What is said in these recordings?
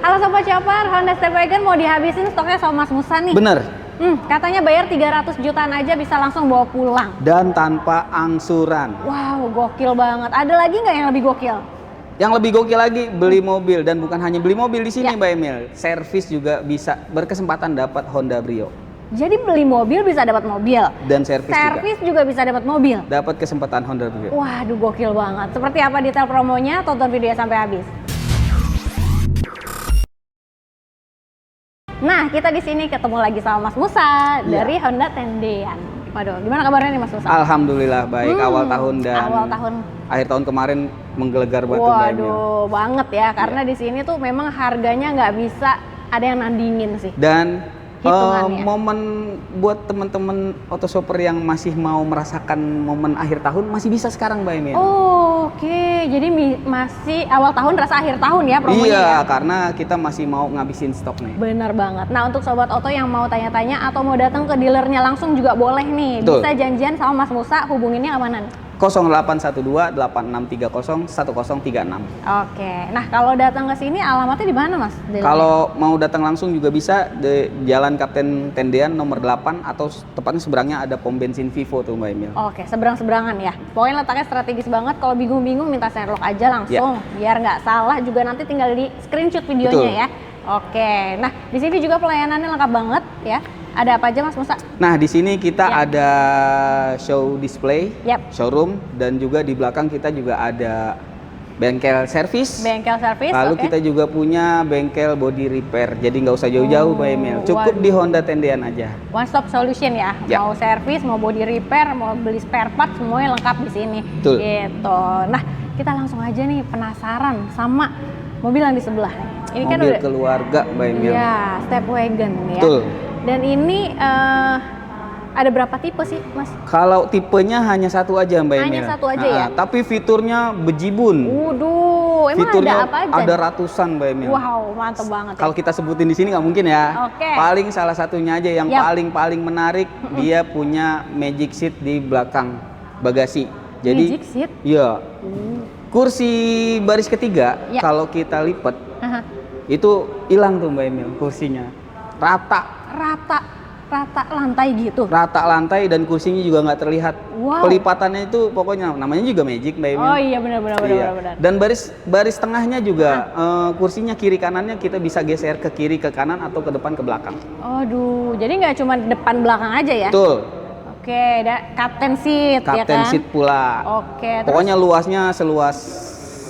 Halo Sobat Chopper, Honda Stepwagon mau dihabisin stoknya sama Mas Musa nih. Bener. Katanya bayar 300 jutaan aja bisa langsung bawa pulang. Dan tanpa angsuran. Wow, gokil banget. Ada lagi nggak yang lebih gokil? Yang lebih gokil lagi, beli mobil. Dan bukan hanya beli mobil di sini Ya. Mbak Emil. Servis juga bisa berkesempatan dapat Honda Brio. Jadi beli mobil bisa dapat mobil. Dan servis juga bisa dapat mobil. dapat kesempatan Honda Brio. Waduh, gokil banget. Seperti apa detail promonya? Tonton videonya sampai habis. Nah, kita di sini ketemu lagi sama Mas Musa dari Honda Tendean. Waduh, gimana kabarnya nih Mas Musa? Alhamdulillah baik, awal tahun dan akhir tahun kemarin menggelegar batu Mbak Emil. Waduh, banget ya. Karena di sini tuh memang harganya nggak bisa ada yang nandingin sih. Dan Hitungannya. momen buat teman-teman autoshopper yang masih mau merasakan momen akhir tahun masih bisa sekarang Mbak Emil. Oke, jadi masih awal tahun rasa akhir tahun ya promonya. Iya, ya? karena kita masih mau ngabisin stok nih. Bener banget. Nah, untuk sobat auto yang mau tanya-tanya atau mau datang ke dealernya langsung juga boleh nih. Betul. Bisa janjian sama Mas Musa, hubunginnya kemana nih? 0812-860-1036. Oke, nah kalau datang ke sini alamatnya di mana Mas? Kalau mau datang langsung juga bisa di Jalan Kapten Tendean nomor 8 atau tepatnya seberangnya ada pom bensin Vivo tuh Mbak Emil. Oke, seberang-seberangan ya. Pokoknya letaknya strategis banget. Kalau bingung-bingung minta Sherlock aja langsung, biar nggak salah. Juga nanti tinggal di screenshot videonya. Betul. Ya. Oke, nah di sini juga pelayanannya lengkap banget ya. Ada apa aja Mas Musa? Nah, di sini kita ada show display, showroom, dan juga di belakang kita juga ada bengkel servis. Bengkel servis. Lalu kita juga punya bengkel body repair. Jadi nggak usah jauh-jauh Mbak Emil. Cukup di Honda Tendean aja. One stop solution ya. Mau servis, mau body repair, mau beli spare part, semuanya lengkap di sini. Betul. Gitu. Nah, kita langsung aja nih penasaran sama mobil yang di sebelah nih. Ini mobil kan udah keluarga Mbak Emil. Iya, Stepwagon ya. Betul. Dan ini ada berapa tipe sih, Mas? Kalau tipenya hanya satu aja Mbak Emil. Hanya satu aja ya? Tapi fiturnya bejibun. Waduh, emang fiturnya ada apa aja? Ada ratusan Mbak Emil. Wow, mantep banget. Kalau kita sebutin di sini nggak mungkin ya. Oke. Paling salah satunya aja yang paling menarik, dia punya magic seat di belakang bagasi. Jadi, magic seat? Iya. Kursi baris ketiga kalau kita lipat itu hilang tuh Mbak Emil kursinya. Rata lantai gitu. Rata lantai dan kursinya juga nggak terlihat. Wow. Pelipatannya itu pokoknya namanya juga magic Mbak Emil. Oh iya benar. Dan baris tengahnya juga kursinya kiri kanannya kita bisa geser ke kiri ke kanan atau ke depan ke belakang. Aduh, jadi nggak cuma depan belakang aja ya? Betul. Oke, ada captain seat ya kan? Captain seat pula. Oke. Pokoknya luasnya seluas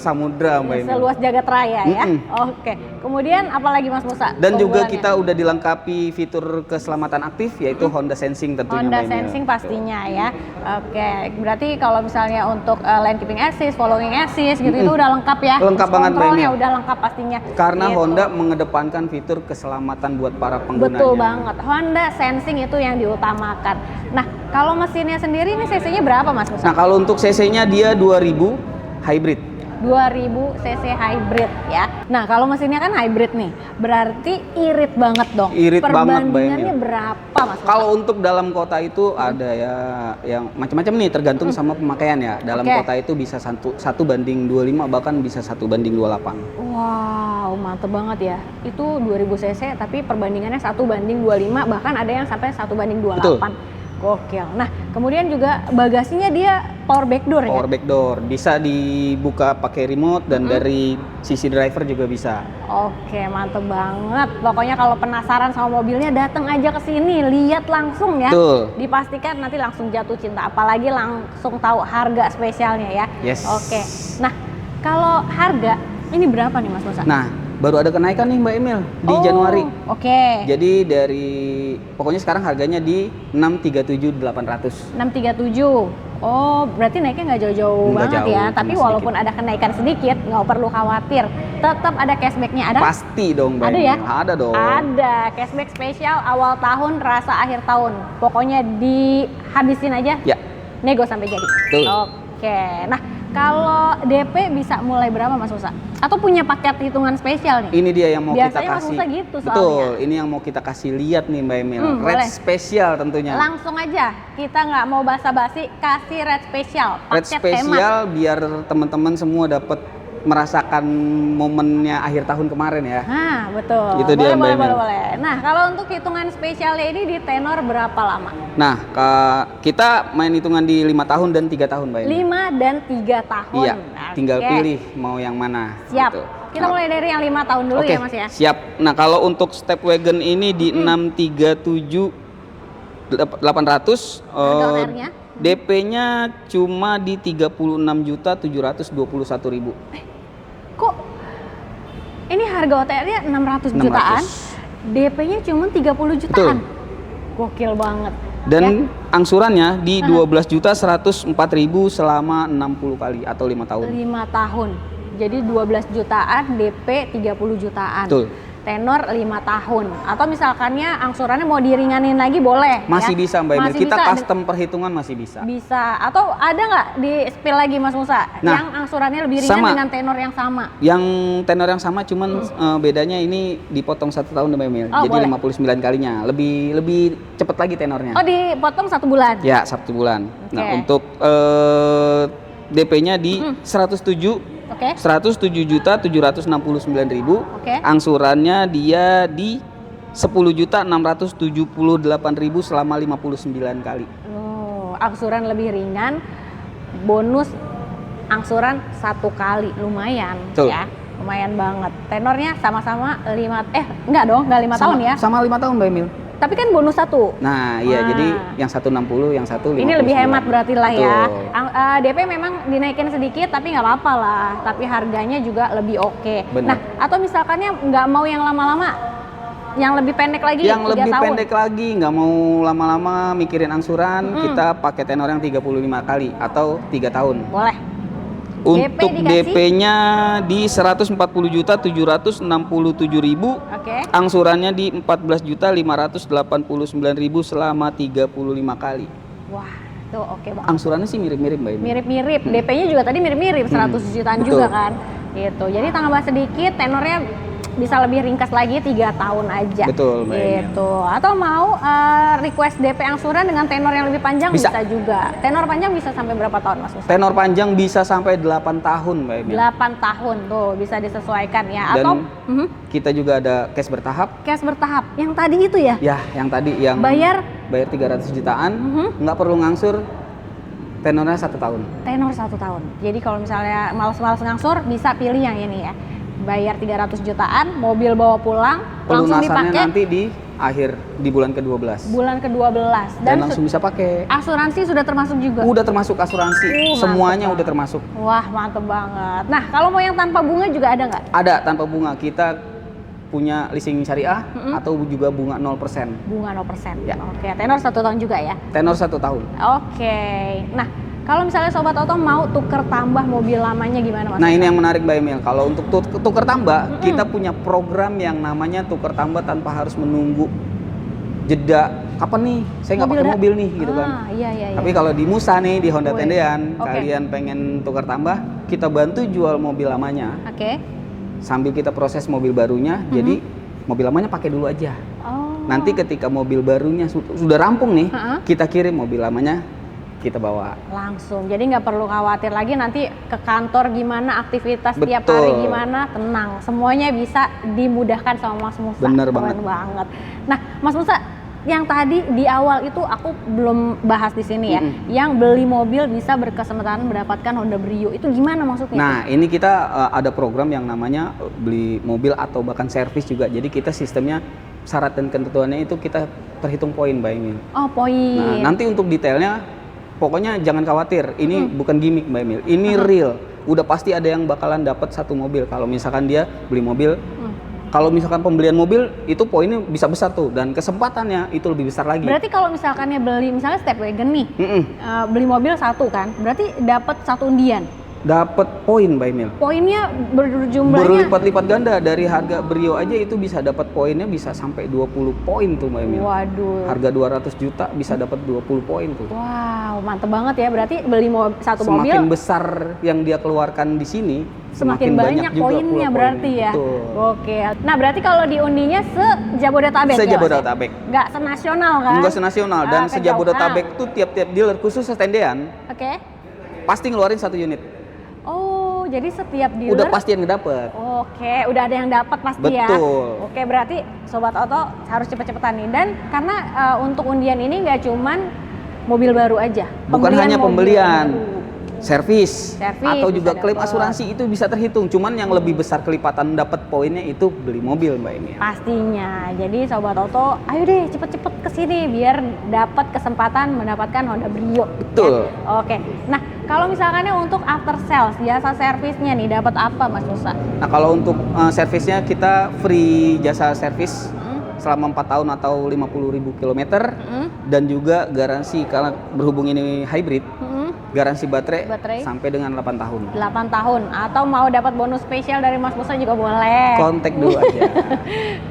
samudra Mbak Emil. Seluas jagat raya ya. Oke. Kemudian apalagi Mas Musa? Dan juga kita udah dilengkapi fitur keselamatan aktif yaitu Honda Sensing tentunya Honda Mbak Emil. Sensing pastinya ya. Oke. Berarti kalau misalnya untuk lane keeping assist, following assist gitu itu udah lengkap ya. Lengkap banget Mbak Emil. Udah lengkap pastinya. Karena gitu. Honda mengedepankan fitur keselamatan buat para penggunanya. Betul banget. Honda Sensing itu yang diutamakan. Nah, kalau mesinnya sendiri ini cc-nya berapa Mas Musa? Nah, kalau untuk cc-nya dia 2000 hybrid. 2000 cc hybrid ya. Nah, kalau mesinnya kan hybrid nih, berarti irit banget dong. Irit banget, perbandingannya berapa Mas? Kalau untuk dalam kota itu ada ya yang macam-macam nih tergantung sama pemakaian ya. Dalam kota itu bisa 1:25 bahkan bisa 1:28. Wow, mantep banget ya. Itu 2000 cc tapi perbandingannya 1:25 bahkan ada yang sampai 1:28. Betul. Gokil. Nah, kemudian juga bagasinya dia power back door ya? Power back door, bisa dibuka pakai remote dan dari sisi driver juga bisa. Oke, mantep banget. Pokoknya kalau penasaran sama mobilnya datang aja ke sini, lihat langsung ya. Betul. Dipastikan nanti langsung jatuh cinta, apalagi langsung tahu harga spesialnya ya. Yes. Oke. Nah, kalau harga ini berapa nih Mas Musa? Nah, baru ada kenaikan nih Mbak Emil di Januari. Oke. Jadi pokoknya sekarang harganya di 637.800. 637. Oh, berarti naiknya nggak jauh-jauh banget jauh, ya. Tapi walaupun ada kenaikan sedikit, nggak perlu khawatir. Tetap ada cashbacknya. Ada? Pasti dong Mbak Ada Emil. ya? Ada dong. Ada cashback spesial awal tahun, rasa akhir tahun. Pokoknya dihabisin aja. Ya. Nego sampai jadi. Betul. Oke. Nah, kalau DP bisa mulai berapa Mas Musa? Atau punya paket hitungan spesial nih? Ini dia yang mau Biasanya kita Mas kasih. Musa gitu soalnya. Betul, ini yang mau kita kasih lihat nih Mbak Emil. Red spesial tentunya. Langsung aja, kita nggak mau basa-basi, kasih red spesial. Red spesial biar teman-teman semua dapat merasakan momennya akhir tahun kemarin ya. Nah, betul. Itu dia, Mbak Emil. Boleh. Nah, kalau untuk hitungan spesialnya ini di tenor berapa lama? Nah, kita main hitungan di 5 tahun dan 3 tahun, Mbak Emil. 5 dan 3 tahun. Iya, tinggal Oke. pilih mau yang mana. Siap. gitu. Kita mulai dari yang 5 tahun dulu Oke, ya, Mas ya. siap. Nah, kalau untuk step wagon ini di 637 800 Harga OTR-nya? DP-nya cuma di 36.721.000. Kok ini harga OTR-nya 600 jutaan, DP-nya cuma 30 jutaan. Betul. Gokil banget. Dan angsurannya di 12.104.000 selama 60 kali atau 5 tahun. 5 tahun. Jadi 12 jutaan, DP 30 jutaan. Betul. Tenor 5 tahun. Atau misalkannya angsurannya mau diringanin lagi boleh. Masih ya? bisa, Mbak Emil. Masih Kita bisa. custom perhitungan masih bisa. Bisa. Atau ada nggak di spill lagi Mas Musa? Nah, yang angsurannya lebih ringan sama. dengan tenor yang sama? Yang tenor yang sama, cuman bedanya ini dipotong 1 tahun, Mbak Emil. Oh, Jadi boleh. 59 kalinya. Lebih cepet lagi tenornya. Oh, dipotong 1 bulan? Ya, 1 bulan. Oke. Nah, untuk DP-nya di 107 Oke. 107.769.000. Oke. Angsurannya dia di 10.678.000 selama 59 kali. Oh, angsuran lebih ringan, bonus angsuran 1 kali, lumayan. Betul. Ya. Lumayan banget. Tenornya sama-sama 5 enggak 5 tahun ya. Sama 5 tahun, Mbak Emil. Tapi kan bonus 1. Nah, iya, Wah. jadi yang 160, yang satu 59. Ini lebih hemat berarti lah ya. Betul. DP memang dinaikin sedikit tapi nggak apa-apa lah. Tapi harganya juga lebih oke. Benar. Nah, atau misalkannya nggak mau yang lama-lama, yang lebih pendek lagi, Yang 3 lebih tahun. pendek lagi, nggak mau lama-lama mikirin angsuran, kita pakai tenor yang 35 kali atau 3 tahun. Boleh. Untuk dikasih? DP-nya di 140.767.000, Oke. angsurannya di 14.589.000 selama 35 kali. Wah, tuh oke banget. Angsurannya sih mirip-mirip, Mbak Imi. Mirip-mirip, DP-nya juga tadi mirip-mirip, 100 jutaan betul. juga kan. Gitu. Jadi tambah sedikit, tenornya bisa lebih ringkas lagi 3 tahun aja. Betul, Mbak Emil. Gitu. Atau mau request DP angsuran dengan tenor yang lebih panjang Bisa. juga. Tenor panjang bisa sampai berapa tahun, Mas Musa? Tenor panjang bisa sampai 8 tahun, Mbak Imi. 8 tahun tuh bisa disesuaikan ya. Dan Atau kita juga ada cash bertahap. cash bertahap. Yang tadi itu ya? Ya, yang tadi yang Bayar 300 jutaan, nggak perlu ngangsur, tenornya 1 tahun. tenor 1 tahun. Jadi kalau misalnya males-males ngangsur bisa pilih yang ini ya. Bayar 300 jutaan, mobil bawa pulang, langsung Pelunasannya dipakai nanti di bulan ke-12. bulan ke-12. Dan langsung bisa pakai. Asuransi sudah termasuk juga? Udah termasuk asuransi, Mantep semuanya banget. udah termasuk. Wah, mantep banget. Nah, kalau mau yang tanpa bunga juga ada nggak? Ada tanpa bunga, kita punya leasing syariah atau juga bunga 0%. Bunga 0%. Ya. Oke, tenor 1 tahun juga ya? Tenor 1 tahun. Oke. Nah, kalau misalnya Sobat Oto mau tuker tambah mobil lamanya gimana, Mas? Nah, ini yang menarik, Mbak Emil. Kalau untuk tuker tambah, kita punya program yang namanya tuker tambah tanpa harus menunggu jeda. Kapan nih? Saya nggak pakai mobil nih, gitu kan. Iya. Tapi kalau di Musa nih, di Honda Wih. Tendean, Oke. kalian pengen tukar tambah, kita bantu jual mobil lamanya Oke. sambil kita proses mobil barunya. Jadi mobil lamanya pakai dulu aja. Oh. Nanti ketika mobil barunya sudah rampung nih, Ha-ha. kita kirim mobil lamanya, kita bawa. Langsung. Jadi nggak perlu khawatir lagi nanti ke kantor gimana, aktivitas tiap Betul. hari gimana, tenang. Semuanya bisa dimudahkan sama Mas Musa. Bener Keren banget. Nah, Mas Musa, yang tadi di awal itu aku belum bahas di sini ya. Yang beli mobil bisa berkesempatan mendapatkan Honda Brio. Itu gimana maksudnya? Nah, ini kita ada program yang namanya beli mobil atau bahkan servis juga. Jadi kita sistemnya syarat dan ketentuannya itu kita terhitung poin, Mbak Emil. Oh, poin. Nah, nanti untuk detailnya pokoknya jangan khawatir. Ini bukan gimmick, Mbak Emil. Ini real. Udah pasti ada yang bakalan dapat 1 mobil. Kalau misalkan dia beli mobil, kalau misalkan pembelian mobil itu poinnya bisa besar tuh dan kesempatannya itu lebih besar lagi. Berarti kalau misalkannya beli misalnya step wagon nih, beli mobil 1 kan, berarti dapat 1 undian. Dapat poin, Mbak Emil. Poinnya berjumlahnya Berlipat-lipat ganda. Dari harga Brio aja itu bisa dapat poinnya bisa sampai 20 poin tuh, Mbak Emil. Waduh. Harga 200 juta bisa dapat 20 poin tuh. Wow, mantep banget ya. Berarti beli satu Semakin mobil besar yang dia keluarkan di sini, semakin banyak juga poinnya pula berarti ya. Betul. Oke. Nah, berarti kalau diundinya se-Jabodetabek ya, Mas? Se-Jabodetabek. Nggak senasional kan? Enggak senasional dan Kejauhan. se-Jabodetabek tuh tiap-tiap dealer khusus Tendean Oke. pasti ngeluarin 1 unit. Oh, jadi setiap dealer Udah pasti yang dapet. Oke, udah ada yang dapat pasti ya. Betul. Oke, berarti Sobat Oto harus cepet-cepetan nih. Dan karena untuk undian ini nggak cuman mobil baru aja. Bukan hanya mobil pembelian, baru. servis atau bisa juga klaim dapet. asuransi itu bisa terhitung. Cuman yang lebih besar kelipatan dapat poinnya itu beli mobil, Mbak Emil. Pastinya. Jadi Sobat Oto, ayo deh cepet-cepet kesini biar dapat kesempatan mendapatkan Honda Brio. Betul. Ya? Oke. Nah, kalau misalkannya untuk after sales, jasa servisnya nih dapat apa Mas Musa? Nah, kalau untuk servisnya kita free jasa servis selama 4 tahun atau 50.000 kilometer dan juga garansi karena berhubung ini hybrid. Garansi baterai sampai dengan 8 tahun. 8 tahun atau mau dapat bonus spesial dari Mas Musa juga boleh. Kontak dulu aja.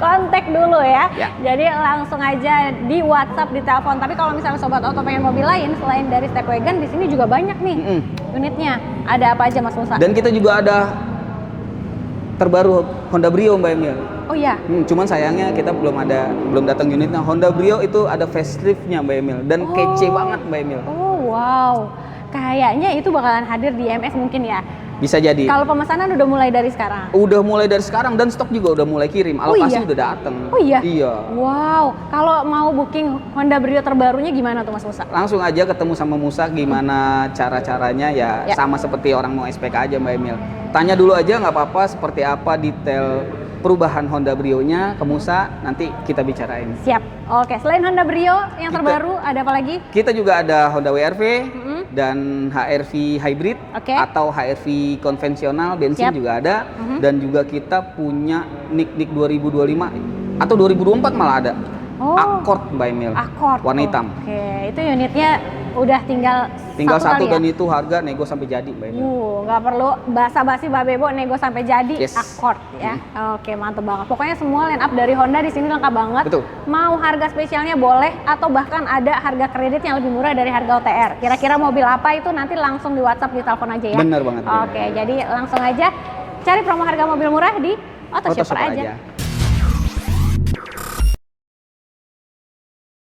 Kontak dulu ya. Ya. Jadi langsung aja di WhatsApp, di telepon. Tapi kalau misalnya Sobat Oto pengen mobil lain selain dari Stepwagon, di sini juga banyak nih unitnya. Ada apa aja Mas Musa? Dan kita juga ada terbaru Honda Brio, Mbak Emil. Oh iya. Cuman sayangnya kita belum datang unitnya. Honda Brio itu ada faceliftnya, Mbak Emil, dan kece banget, Mbak Emil. Oh wow. Kayaknya itu bakalan hadir di MS mungkin ya. Bisa jadi. Kalau pemesanan udah mulai dari sekarang. Udah mulai dari sekarang dan stok juga udah mulai kirim. Alokasi iya? udah dateng. Oh iya. Iya. Wow. Kalau mau booking Honda Brio terbarunya gimana tuh Mas Musa? Langsung aja ketemu sama Musa gimana cara-caranya ya, sama seperti orang mau SPK aja, Mbak Emil. Tanya dulu aja nggak apa-apa seperti apa detail perubahan Honda Brio-nya ke Musa, nanti kita bicarain. Siap. Oke, selain Honda Brio yang terbaru ada apa lagi? Kita juga ada Honda WRV dan HRV hybrid atau HRV konvensional bensin juga ada, dan juga kita punya Nick 2025 atau 2024 malah ada. Accord, Mbak Emil. Accord. Warna hitam. Oke, itu unitnya udah tinggal satu kali dan ya? itu harga nego sampai jadi, Mbak Emil. Nggak perlu basa-basi Mbak Bebo, nego sampai jadi. Yes. Accord ya. Oke, mantep banget. Pokoknya semua line up dari Honda di sini lengkap banget. Betul. Mau harga spesialnya boleh atau bahkan ada harga kredit yang lebih murah dari harga OTR. Kira-kira mobil apa itu nanti langsung di WhatsApp, di telepon aja ya. Bener banget. Oke, jadi langsung aja cari promo harga mobil murah di Auto Shopper aja.